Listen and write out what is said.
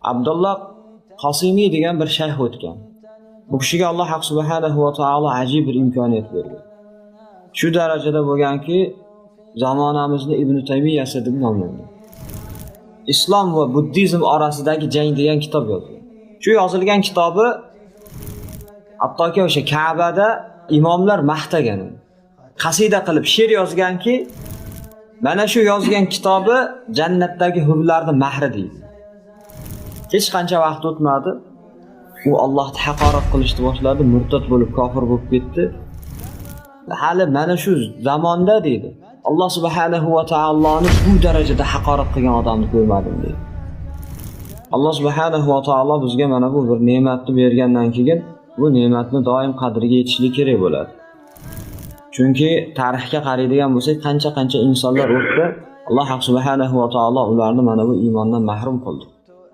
Abdullah Qosimiy degan bir shayx o'tgan. Bu kishiga Alloh subhanahu va taolo ajib bir imkoniyat berdi. Shu darajada bo'lganki, zamonamizning Ibn Taymiyasi deb nomlanadi. Islom va buddizm orasidagi jang degan kitob yozgan. Shu yozilgan kitobi hattoki o'sha Ka'bada imomlar maqtagan. Qasida qilib she'r yozganki, mana shu yozgan kitobi jannatdagi hurlarning mahri deydi. Hech qancha vaqt o'tmadi, u Allohni haqorat qilishni boshladi, murtad bo'lib, kofir bo'lib ketdi. Hali mana shu zamonda deydi, Alloh subhanahu va taoloni bu darajada haqorat qilgan odamni ko'rmadim deydi. Alloh subhanahu va taolo bizga mana bu bir ne'matni bergandan keyin bu ne'matni doim qadriga yetishlik kerak bo'ladi. Chunki tarixga qaraydigan bo'lsak, qancha insonlar o'tdi, Alloh subhanahu va taolo ularni mana bu iymondan mahrum qildi.